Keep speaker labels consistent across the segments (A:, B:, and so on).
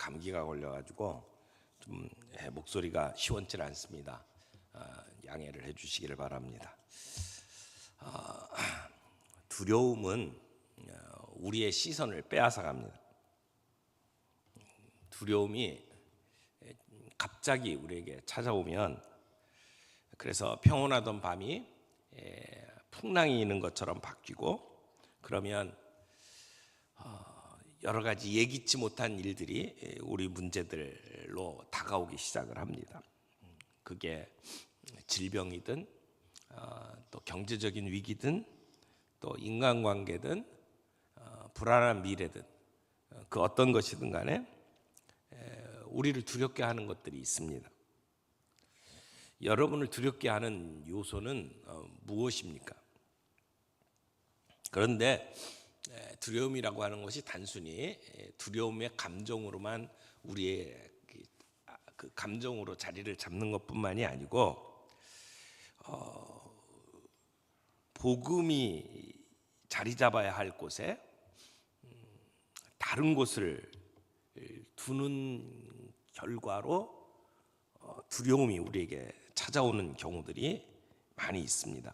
A: 감기가 걸려가지고 좀 목소리가 시원치 않습니다. 양해를 해주시기를 바랍니다. 두려움은 우리의 시선을 빼앗아갑니다. 두려움이 갑자기 우리에게 찾아오면, 그래서 평온하던 밤이 풍랑이 있는 것처럼 바뀌고, 그러면 여러 가지 예기치 못한 일들이 우리 문제들로 다가오기 시작을 합니다. 그게 질병이든 또 경제적인 위기든 또 인간관계든 불안한 미래든 그 어떤 것이든 간에 우리를 두렵게 하는 것들이 있습니다. 여러분을 두렵게 하는 요소는 무엇입니까? 그런데 두려움이라고 하는 것이 단순히 두려움의 감정으로만 우리의 그 감정으로 자리를 잡는 것뿐만이 아니고, 복음이 자리 잡아야 할 곳에 다른 곳을 두는 결과로 두려움이 우리에게 찾아오는 경우들이 많이 있습니다.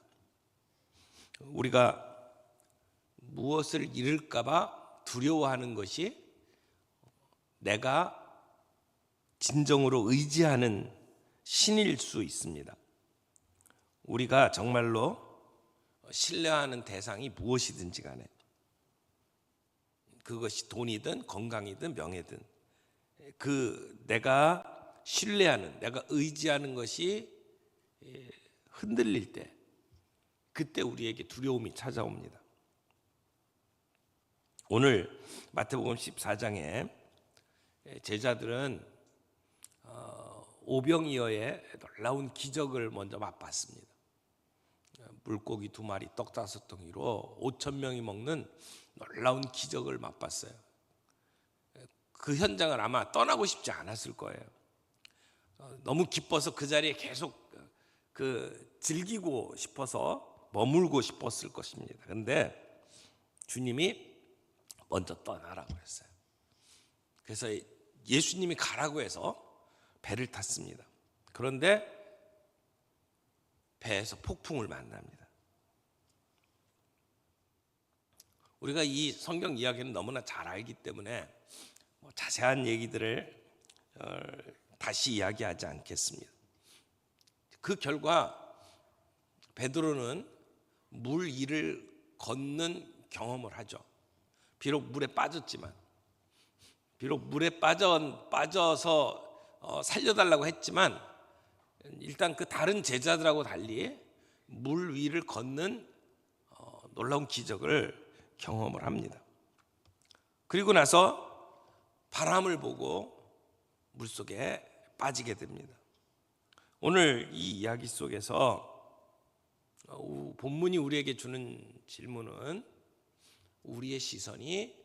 A: 우리가 무엇을 잃을까봐 두려워하는 것이 내가 진정으로 의지하는 신일 수 있습니다. 우리가 정말로 신뢰하는 대상이 무엇이든지 간에, 그것이 돈이든 건강이든 명예든, 그 내가 신뢰하는, 내가 의지하는 것이 흔들릴 때, 그때 우리에게 두려움이 찾아옵니다. 오늘 마태복음 14장에 제자들은 오병이어의 놀라운 기적을 먼저 맛봤습니다. 물고기 2마리, 떡 5덩이로 5,000명이 먹는 놀라운 기적을 맛봤어요. 그 현장을 아마 떠나고 싶지 않았을 거예요. 너무 기뻐서 그 자리에 계속 즐기고 싶어서 머물고 싶었을 것입니다. 그런데 주님이 먼저 떠나라고 했어요. 그래서 예수님이 가라고 해서 배를 탔습니다. 그런데 배에서 폭풍을 만납니다. 우리가 이 성경 이야기는 너무나 잘 알기 때문에 자세한 얘기들을 다시 이야기하지 않겠습니다. 그 결과 베드로는 물 위를 걷는 경험을 하죠. 비록 물에 빠졌지만, 비록 물에 빠져서 살려달라고 했지만, 일단 그 다른 제자들하고 달리 물 위를 걷는 놀라운 기적을 경험을 합니다. 그리고 나서 바람을 보고 물속에 빠지게 됩니다. 오늘 이 이야기 속에서 본문이 우리에게 주는 질문은 우리의 시선이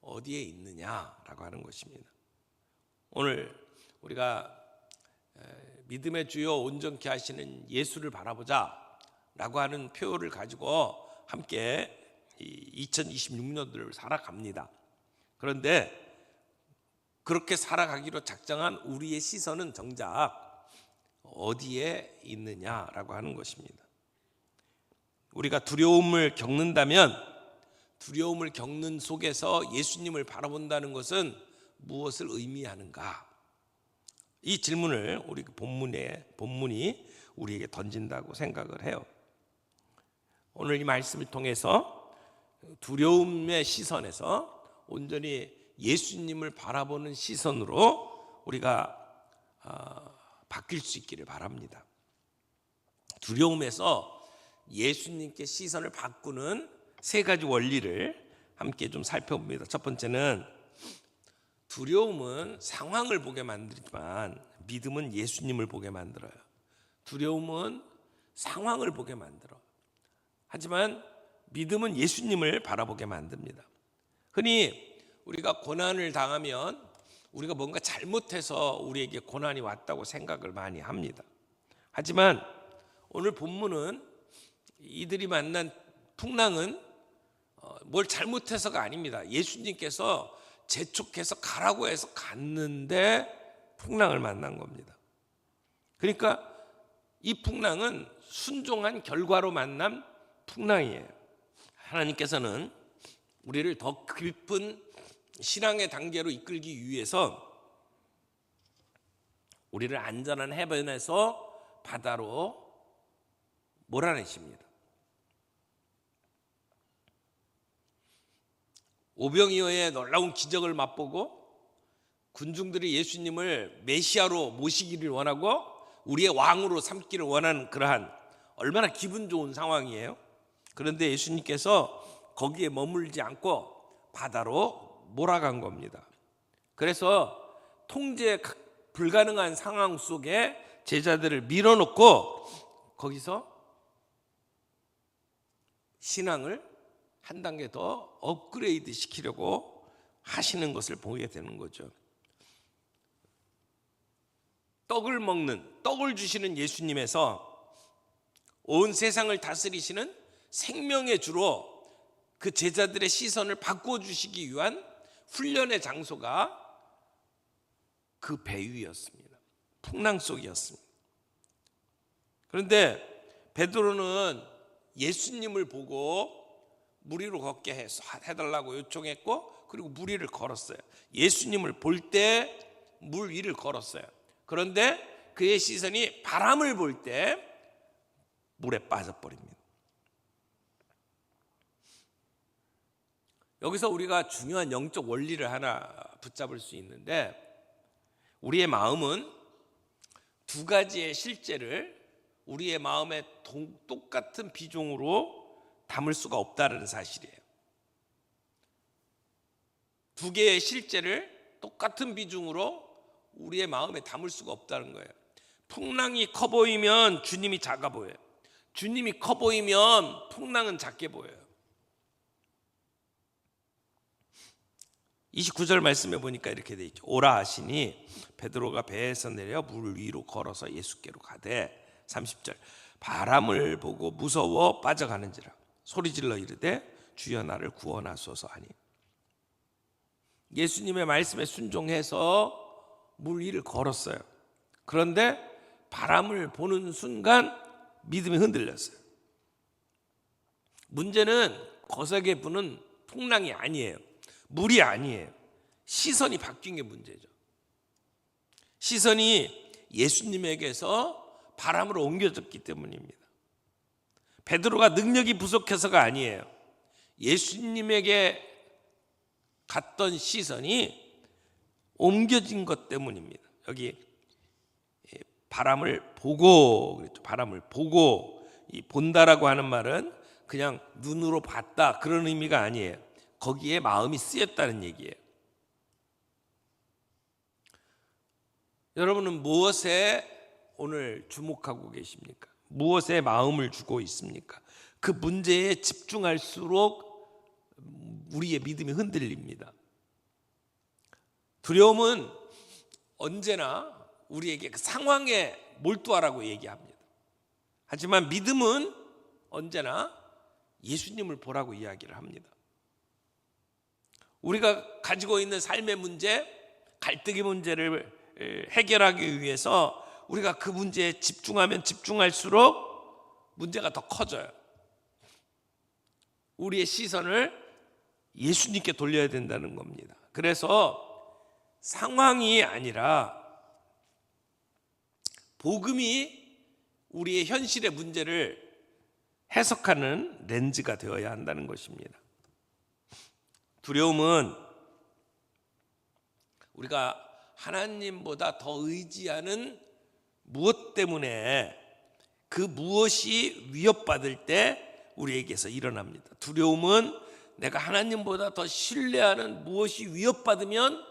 A: 어디에 있느냐라고 하는 것입니다. 오늘 우리가 믿음의 주요 온전케 하시는 예수를 바라보자 라고 하는 표어를 가지고 함께 2026년도를 살아갑니다. 그런데 그렇게 살아가기로 작정한 우리의 시선은 정작 어디에 있느냐라고 하는 것입니다. 우리가 두려움을 겪는다면 두려움을 겪는 속에서 예수님을 바라본다는 것은 무엇을 의미하는가? 이 질문을 우리 본문이 우리에게 던진다고 생각을 해요. 오늘 이 말씀을 통해서 두려움의 시선에서 온전히 예수님을 바라보는 시선으로 우리가 바뀔 수 있기를 바랍니다. 두려움에서 예수님께 시선을 바꾸는 3가지 원리를 함께 좀 살펴봅니다. 첫 번째는 두려움은 상황을 보게 만들지만 믿음은 예수님을 보게 만들어요. 두려움은 상황을 보게 만들어. 하지만 믿음은 예수님을 바라보게 만듭니다. 흔히 우리가 고난을 당하면 우리가 뭔가 잘못해서 우리에게 고난이 왔다고 생각을 많이 합니다. 하지만 오늘 본문은 이들이 만난 풍랑은 뭘 잘못해서가 아닙니다. 예수님께서 재촉해서 가라고 해서 갔는데 풍랑을 만난 겁니다. 그러니까 이 풍랑은 순종한 결과로 만난 풍랑이에요. 하나님께서는 우리를 더 깊은 신앙의 단계로 이끌기 위해서 우리를 안전한 해변에서 바다로 몰아내십니다. 오병이어의 놀라운 기적을 맛보고 군중들이 예수님을 메시아로 모시기를 원하고 우리의 왕으로 삼기를 원하는 그러한 얼마나 기분 좋은 상황이에요. 그런데 예수님께서 거기에 머물지 않고 바다로 몰아간 겁니다. 그래서 통제 불가능한 상황 속에 제자들을 밀어놓고 거기서 신앙을 한 단계 더 업그레이드 시키려고 하시는 것을 보게 되는 거죠. 떡을 주시는 예수님에서 온 세상을 다스리시는 생명의 주로 그 제자들의 시선을 바꿔주시기 위한 훈련의 장소가 그 배 위였습니다. 풍랑 속이었습니다. 그런데 베드로는 예수님을 보고 물 위로 걷게 해달라고 요청했고, 그리고 물 위를 걸었어요. 예수님을 볼 때 물 위를 걸었어요. 그런데 그의 시선이 바람을 볼 때 물에 빠져버립니다. 여기서 우리가 중요한 영적 원리를 하나 붙잡을 수 있는데, 우리의 마음은 두 가지의 실제를 우리의 마음에 똑같은 비중으로 담을 수가 없다는 사실이에요. 두 개의 실제를 똑같은 비중으로 우리의 마음에 담을 수가 없다는 거예요. 풍랑이 커 보이면 주님이 작아 보여요. 주님이 커 보이면 풍랑은 작게 보여요. 29절 말씀에 보니까 이렇게 돼 있죠. 오라 하시니 베드로가 배에서 내려 물 위로 걸어서 예수께로 가되, 30절 바람을 보고 무서워 빠져가는지라 소리질러 이르되 주여 나를 구원하소서 하니. 예수님의 말씀에 순종해서 물 위를 걸었어요. 그런데 바람을 보는 순간 믿음이 흔들렸어요. 문제는 거세게 부는 풍랑이 아니에요. 물이 아니에요. 시선이 바뀐 게 문제죠. 시선이 예수님에게서 바람으로 옮겨졌기 때문입니다. 베드로가 능력이 부족해서가 아니에요. 예수님에게 갔던 시선이 옮겨진 것 때문입니다. 여기 바람을 보고 그랬죠. 바람을 보고, 이 본다라고 하는 말은 그냥 눈으로 봤다 그런 의미가 아니에요. 거기에 마음이 쓰였다는 얘기예요. 여러분은 무엇에 오늘 주목하고 계십니까? 무엇에 마음을 주고 있습니까? 그 문제에 집중할수록 우리의 믿음이 흔들립니다. 두려움은 언제나 우리에게 그 상황에 몰두하라고 얘기합니다. 하지만 믿음은 언제나 예수님을 보라고 이야기를 합니다. 우리가 가지고 있는 삶의 문제, 갈등의 문제를 해결하기 위해서 우리가 그 문제에 집중하면 집중할수록 문제가 더 커져요. 우리의 시선을 예수님께 돌려야 된다는 겁니다. 그래서 상황이 아니라 복음이 우리의 현실의 문제를 해석하는 렌즈가 되어야 한다는 것입니다. 두려움은 우리가 하나님보다 더 의지하는 무엇 때문에 그 무엇이 위협받을 때 우리에게서 일어납니다. 두려움은 내가 하나님보다 더 신뢰하는 무엇이 위협받으면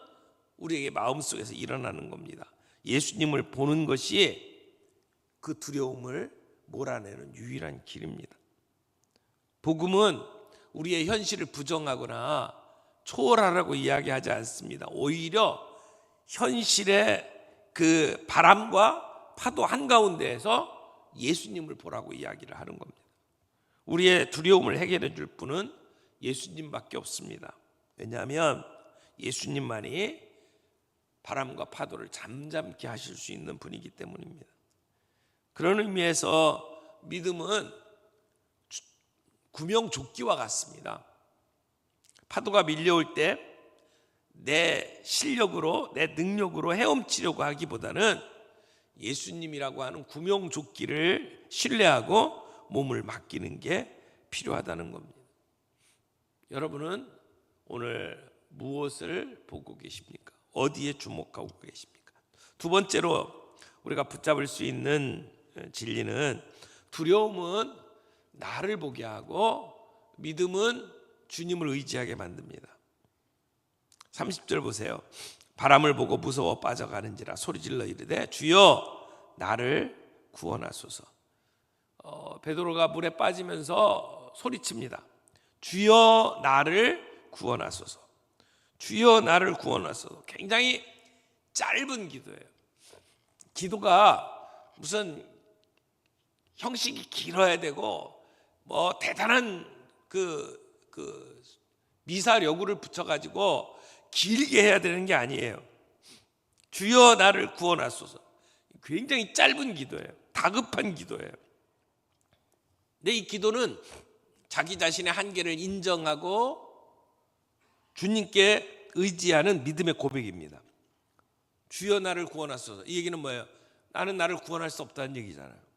A: 우리에게 마음속에서 일어나는 겁니다. 예수님을 보는 것이 그 두려움을 몰아내는 유일한 길입니다. 복음은 우리의 현실을 부정하거나 초월하라고 이야기하지 않습니다. 오히려 현실의 그 바람과 파도 한가운데에서 예수님을 보라고 이야기를 하는 겁니다. 우리의 두려움을 해결해 줄 분은 예수님밖에 없습니다. 왜냐하면 예수님만이 바람과 파도를 잠잠케 하실 수 있는 분이기 때문입니다. 그런 의미에서 믿음은 구명조끼와 같습니다. 파도가 밀려올 때 내 실력으로, 내 능력으로 헤엄치려고 하기보다는 예수님이라고 하는 구명조끼를 신뢰하고 몸을 맡기는 게 필요하다는 겁니다. 여러분은 오늘 무엇을 보고 계십니까? 어디에 주목하고 계십니까? 두 번째로 우리가 붙잡을 수 있는 진리는, 두려움은 나를 보게 하고 믿음은 주님을 의지하게 만듭니다. 30절 보세요. 바람을 보고 무서워 빠져가는지라 소리질러 이르되 주여 나를 구원하소서. 베드로가 물에 빠지면서 소리칩니다. 주여 나를 구원하소서. 주여 나를 구원하소서. 굉장히 짧은 기도예요. 기도가 무슨 형식이 길어야 되고 뭐 대단한 그 미사 여구를 붙여가지고 길게 해야 되는 게 아니에요. 주여 나를 구원하소서. 굉장히 짧은 기도예요. 다급한 기도예요. 근데 이 기도는 자기 자신의 한계를 인정하고 주님께 의지하는 믿음의 고백입니다. 주여 나를 구원하소서. 이 얘기는 뭐예요? 나는 나를 구원할 수 없다는 얘기잖아요.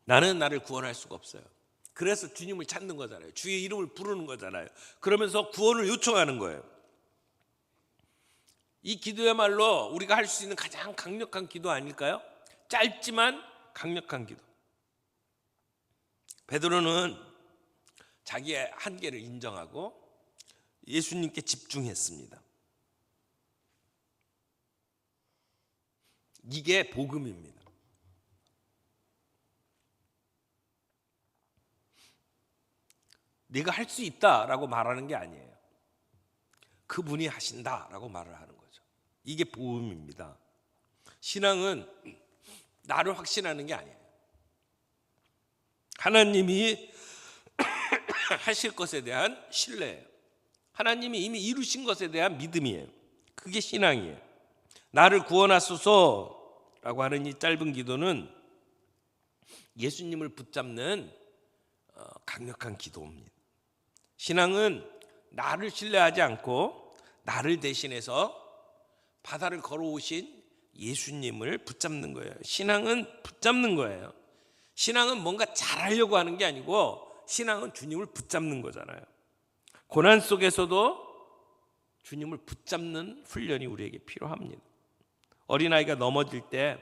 A: 나는 나를 구원할 수가 없어요. 그래서 주님을 찾는 거잖아요. 주의 이름을 부르는 거잖아요. 그러면서 구원을 요청하는 거예요. 이 기도야말로 우리가 할 수 있는 가장 강력한 기도 아닐까요? 짧지만 강력한 기도. 베드로는 자기의 한계를 인정하고 예수님께 집중했습니다. 이게 복음입니다. 네가 할 수 있다라고 말하는 게 아니에요. 그분이 하신다라고 말을 하는 거죠. 이게 복음입니다. 신앙은 나를 확신하는 게 아니에요. 하나님이 하실 것에 대한 신뢰예요. 하나님이 이미 이루신 것에 대한 믿음이에요. 그게 신앙이에요. 나를 구원하소서라고 하는 이 짧은 기도는 예수님을 붙잡는 강력한 기도입니다. 신앙은 나를 신뢰하지 않고 나를 대신해서 바다를 걸어오신 예수님을 붙잡는 거예요. 신앙은 붙잡는 거예요. 신앙은 뭔가 잘하려고 하는 게 아니고 신앙은 주님을 붙잡는 거잖아요. 고난 속에서도 주님을 붙잡는 훈련이 우리에게 필요합니다. 어린아이가 넘어질 때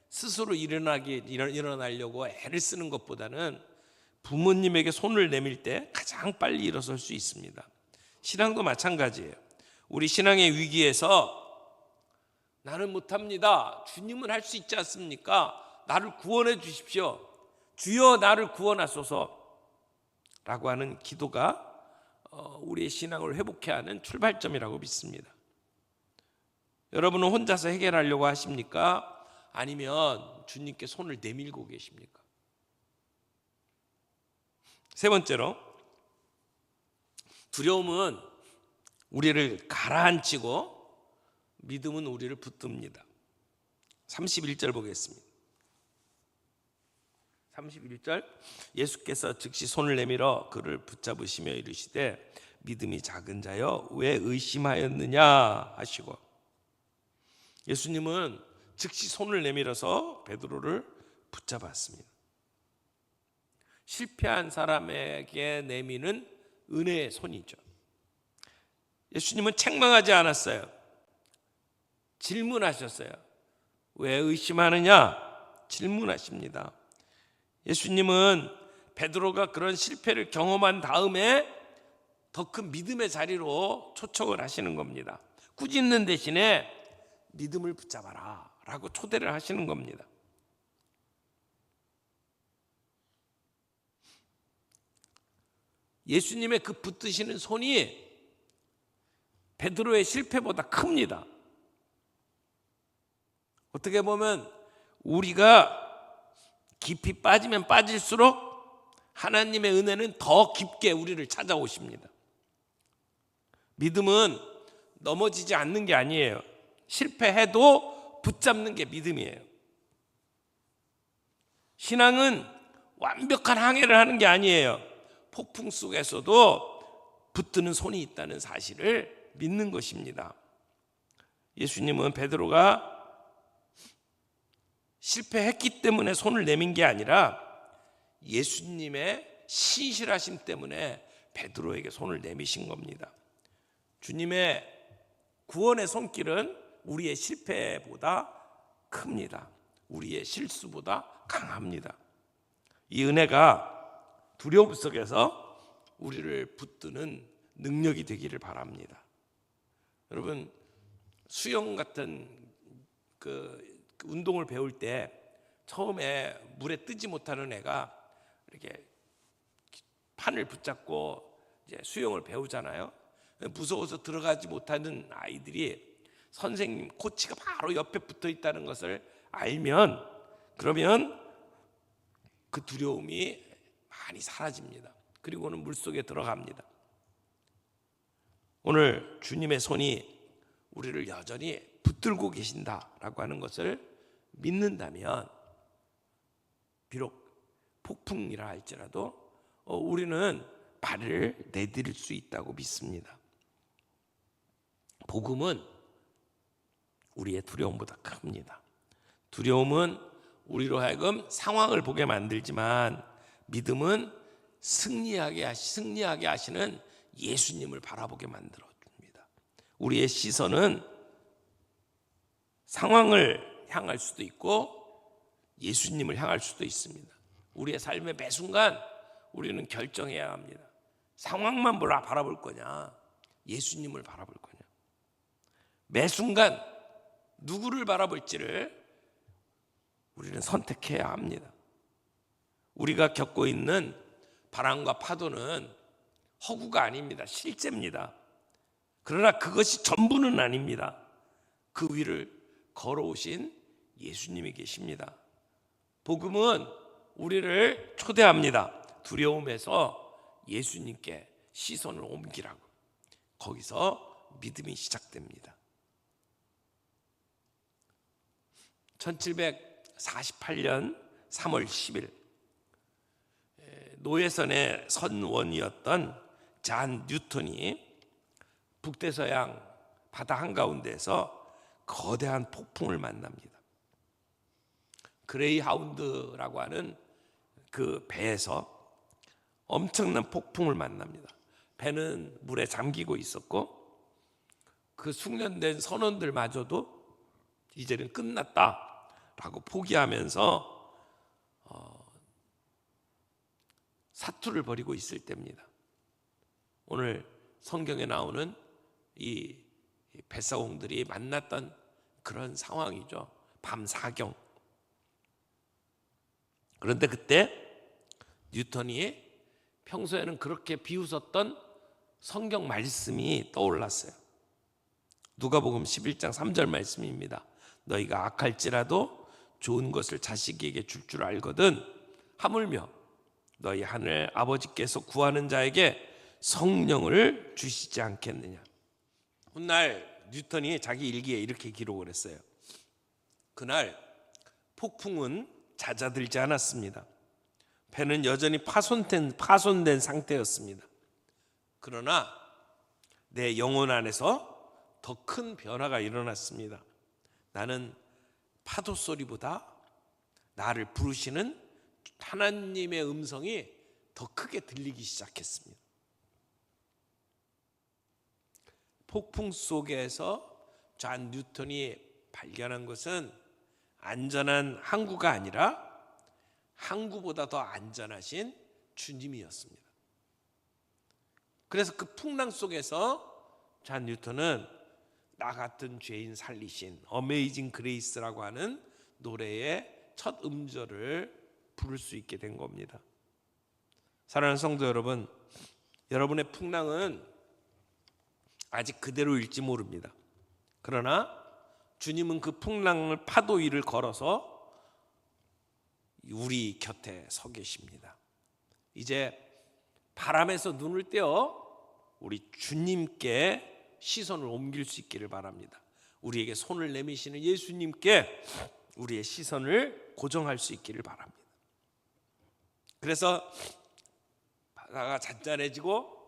A: 스스로 일어나려고 애를 쓰는 것보다는 부모님에게 손을 내밀 때 가장 빨리 일어설 수 있습니다. 신앙도 마찬가지예요. 우리 신앙의 위기에서 나는 못합니다. 주님은 할 수 있지 않습니까? 나를 구원해 주십시오. 주여 나를 구원하소서 라고 하는 기도가 우리의 신앙을 회복해야 하는 출발점이라고 믿습니다. 여러분은 혼자서 해결하려고 하십니까? 아니면 주님께 손을 내밀고 계십니까? 세 번째로, 두려움은 우리를 가라앉히고 믿음은 우리를 붙듭니다. 31절 보겠습니다. 31절, 예수께서 즉시 손을 내밀어 그를 붙잡으시며 이르시되 믿음이 작은 자여 왜 의심하였느냐 하시고, 예수님은 즉시 손을 내밀어서 베드로를 붙잡았습니다. 실패한 사람에게 내미는 은혜의 손이죠. 예수님은 책망하지 않았어요. 질문하셨어요. 왜 의심하느냐? 질문하십니다. 예수님은 베드로가 그런 실패를 경험한 다음에 더 큰 믿음의 자리로 초청을 하시는 겁니다. 꾸짖는 대신에 믿음을 붙잡아라 라고 초대를 하시는 겁니다. 예수님의 그 붙드시는 손이 베드로의 실패보다 큽니다. 어떻게 보면 우리가 깊이 빠지면 빠질수록 하나님의 은혜는 더 깊게 우리를 찾아오십니다. 믿음은 넘어지지 않는 게 아니에요. 실패해도 붙잡는 게 믿음이에요. 신앙은 완벽한 항해를 하는 게 아니에요. 폭풍 속에서도 붙드는 손이 있다는 사실을 믿는 것입니다. 예수님은 베드로가 실패했기 때문에 손을 내민 게 아니라 예수님의 신실하심 때문에 베드로에게 손을 내미신 겁니다. 주님의 구원의 손길은 우리의 실패보다 큽니다. 우리의 실수보다 강합니다. 이 은혜가 두려움 속에서 우리를 붙드는 능력이 되기를 바랍니다. 여러분, 수영 같은 그 운동을 배울 때 처음에 물에 뜨지 못하는 애가 이렇게 판을 붙잡고 이제 수영을 배우잖아요. 무서워서 들어가지 못하는 아이들이 선생님, 코치가 바로 옆에 붙어 있다는 것을 알면, 그러면 그 두려움이 많이 사라집니다. 그리고는 물속에 들어갑니다. 오늘 주님의 손이 우리를 여전히 붙들고 계신다라고 하는 것을 믿는다면, 비록 폭풍이라 할지라도 우리는 발을 내디딜 수 있다고 믿습니다. 복음은 우리의 두려움보다 큽니다. 두려움은 우리로 하여금 상황을 보게 만들지만, 믿음은 승리하게 하시는 예수님을 바라보게 만들어 줍니다. 우리의 시선은 상황을 향할 수도 있고 예수님을 향할 수도 있습니다. 우리의 삶의 매 순간 우리는 결정해야 합니다. 상황만 바라볼 거냐, 예수님을 바라볼 거냐. 매 순간 누구를 바라볼지를 우리는 선택해야 합니다. 우리가 겪고 있는 바람과 파도는 허구가 아닙니다. 실제입니다. 그러나 그것이 전부는 아닙니다. 그 위를 걸어오신 예수님이 계십니다. 복음은 우리를 초대합니다. 두려움에서 예수님께 시선을 옮기라고. 거기서 믿음이 시작됩니다. 1748년 3월 10일 노예선의 선원이었던 잔 뉴턴이 북대서양 바다 한가운데에서 거대한 폭풍을 만납니다. 그레이하운드라고 하는 그 배에서 엄청난 폭풍을 만납니다. 배는 물에 잠기고 있었고 그 숙련된 선원들마저도 이제는 끝났다라고 포기하면서 사투를 벌이고 있을 때입니다. 오늘 성경에 나오는 이 뱃사공들이 만났던 그런 상황이죠. 밤 사경. 그런데 그때 뉴턴이 평소에는 그렇게 비웃었던 성경 말씀이 떠올랐어요. 누가복음 11장 3절 말씀입니다. 너희가 악할지라도 좋은 것을 자식에게 줄 줄 알거든 하물며 너희 하늘 아버지께서 구하는 자에게 성령을 주시지 않겠느냐. 훗날 뉴턴이 자기 일기에 이렇게 기록을 했어요. 그날 폭풍은 잦아들지 않았습니다. 배는 여전히 파손된 상태였습니다. 그러나 내 영혼 안에서 더 큰 변화가 일어났습니다. 나는 파도 소리보다 나를 부르시는 하나님의 음성이 더 크게 들리기 시작했습니다. 폭풍 속에서 잔 뉴턴이 발견한 것은 안전한 항구가 아니라 항구보다 더 안전하신 주님이었습니다. 그래서 그 풍랑 속에서 잔 뉴턴은 나 같은 죄인 살리신 어메이징 그레이스라고 하는 노래의 첫 음절을 부를 수 있게 된 겁니다. 사랑하는 성도 여러분, 여러분의 풍랑은 아직 그대로일지 모릅니다. 그러나 주님은 그 풍랑을 파도 위를 걸어서 우리 곁에 서 계십니다. 이제 바람에서 눈을 떼어 우리 주님께 시선을 옮길 수 있기를 바랍니다. 우리에게 손을 내미시는 예수님께 우리의 시선을 고정할 수 있기를 바랍니다. 그래서 바다가 잔잔해지고,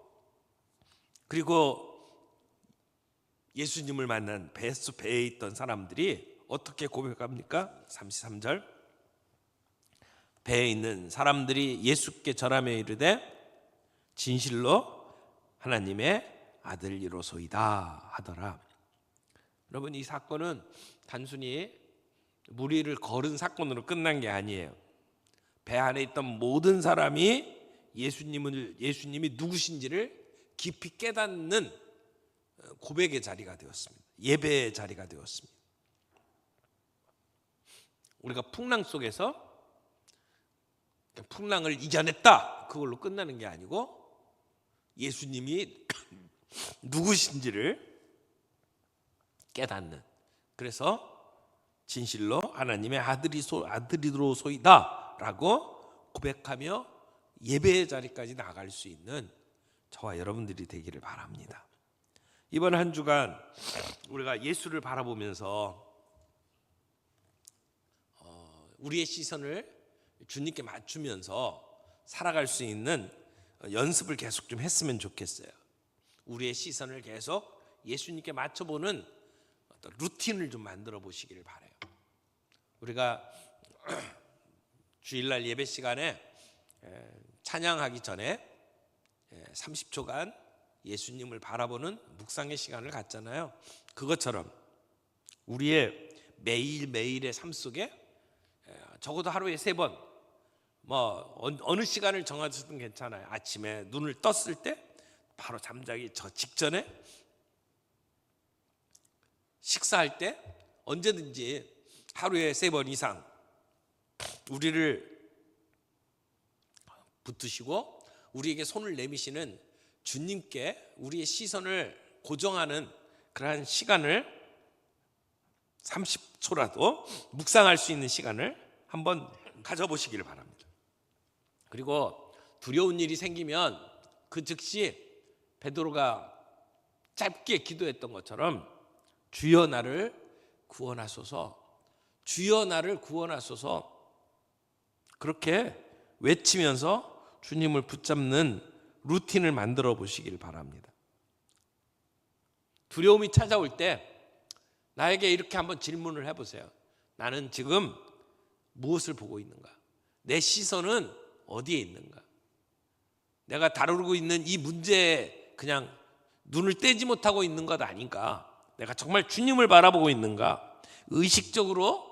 A: 그리고 예수님을 만난 배에 있던 사람들이 어떻게 고백합니까? 33절, 배에 있는 사람들이 예수께 절하며 이르되 진실로 하나님의 아들이로소이다 하더라. 여러분, 이 사건은 단순히 무리를 걸은 사건으로 끝난 게 아니에요. 배 안에 있던 모든 사람이 예수님이 누구신지를 깊이 깨닫는 고백의 자리가 되었습니다. 예배의 자리가 되었습니다. 우리가 풍랑 속에서 풍랑을 이겨냈다, 그걸로 끝나는 게 아니고 예수님이 누구신지를 깨닫는, 그래서 진실로 하나님의 아들이로소이다 라고 고백하며 예배의 자리까지 나갈 수 있는 저와 여러분들이 되기를 바랍니다. 이번 한 주간 우리가 예수를 바라보면서 우리의 시선을 주님께 맞추면서 살아갈 수 있는 연습을 계속 좀 했으면 좋겠어요. 우리의 시선을 계속 예수님께 맞춰보는 어떤 루틴을 좀 만들어 보시기를 바라요. 우리가 주일날 예배 시간에 찬양하기 전에 30초간 예수님을 바라보는 묵상의 시간을 갖잖아요. 그것처럼 우리의 매일매일의 삶 속에 적어도 하루에 3번, 어느 시간을 정하셔도 괜찮아요. 아침에 눈을 떴을 때, 바로 잠자기 직전에, 식사할 때, 언제든지 하루에 3번 이상 우리를 붙드시고 우리에게 손을 내미시는 주님께 우리의 시선을 고정하는 그러한 시간을 30초라도 묵상할 수 있는 시간을 한번 가져보시기를 바랍니다. 그리고 두려운 일이 생기면 그 즉시 베드로가 짧게 기도했던 것처럼 주여 나를 구원하소서, 주여 나를 구원하소서, 그렇게 외치면서 주님을 붙잡는 루틴을 만들어 보시길 바랍니다. 두려움이 찾아올 때 나에게 이렇게 한번 질문을 해보세요. 나는 지금 무엇을 보고 있는가? 내 시선은 어디에 있는가? 내가 다루고 있는 이 문제에 그냥 눈을 떼지 못하고 있는 것 아닌가? 내가 정말 주님을 바라보고 있는가? 의식적으로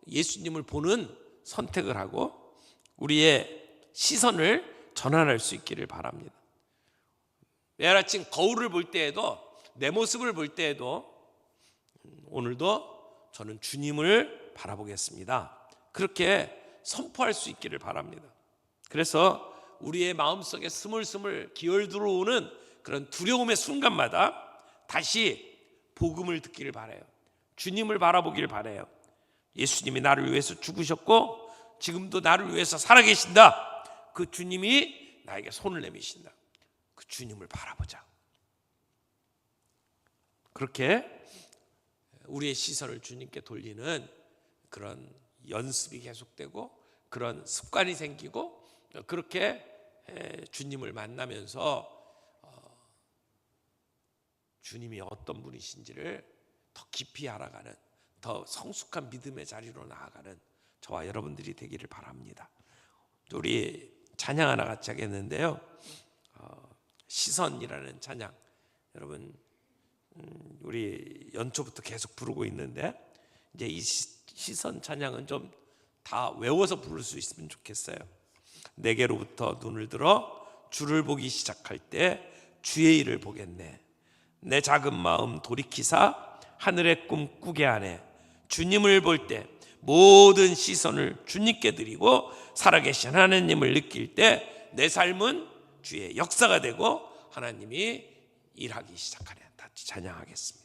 A: 예수님을 보는 선택을 하고 우리의 시선을 전환할 수 있기를 바랍니다. 매일 아침 거울을 볼 때에도, 내 모습을 볼 때에도 오늘도 저는 주님을 바라보겠습니다, 그렇게 선포할 수 있기를 바랍니다. 그래서 우리의 마음속에 스물스물 기어들 들어오는 그런 두려움의 순간마다 다시 복음을 듣기를 바라요. 주님을 바라보기를 바라요. 예수님이 나를 위해서 죽으셨고 지금도 나를 위해서 살아계신다. 그 주님이 나에게 손을 내미신다. 그 주님을 바라보자. 그렇게 우리의 시선을 주님께 돌리는 그런 연습이 계속되고 그런 습관이 생기고, 그렇게 주님을 만나면서 주님이 어떤 분이신지를 더 깊이 알아가는, 더 성숙한 믿음의 자리로 나아가는 저와 여러분들이 되기를 바랍니다. 우리 찬양 하나 같이 하겠는데요. 시선이라는 찬양, 여러분 우리 연초부터 계속 부르고 있는데 이제 이 시선 찬양은 좀 다 외워서 부를 수 있으면 좋겠어요. 내게로부터 눈을 들어 주를 보기 시작할 때 주의 일을 보겠네. 내 작은 마음 돌이키사 하늘의 꿈 꾸게 하네. 주님을 볼 때 모든 시선을 주님께 드리고 살아계신 하나님을 느낄 때 내 삶은 주의 역사가 되고 하나님이 일하기 시작하네. 같이 찬양하겠습니다.